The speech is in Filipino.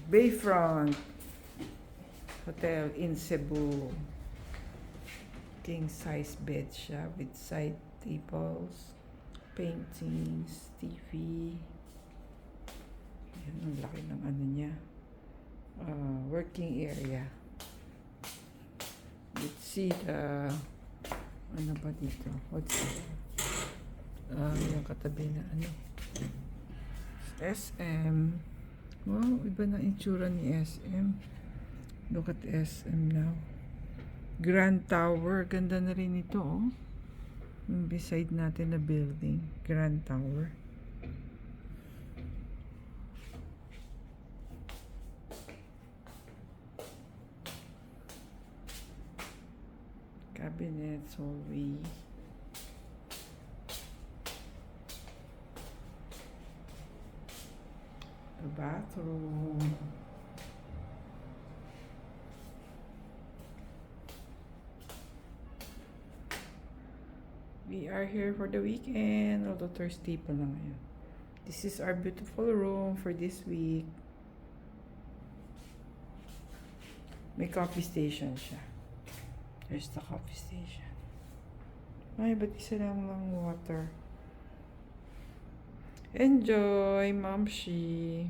Bayfront Hotel in Cebu. King size bed siya with side tables, paintings, TV. Yan, ang laki ng ano niya. Working area. Let's see the ano ba dito? What's it? Yung katabi na ano. SM. Wow, iba na itsura ni SM. Look at SM now. Grand Tower. Ganda na rin ito, oh. Yung beside natin na building. Grand Tower. Cabinets, hallway. The bathroom. We are here for the weekend, although Thursday pa lang ngayon. This is our beautiful room for this week. May coffee station siya. There's the coffee station. Ay, ba't isa lang water? Enjoy, Mamshi!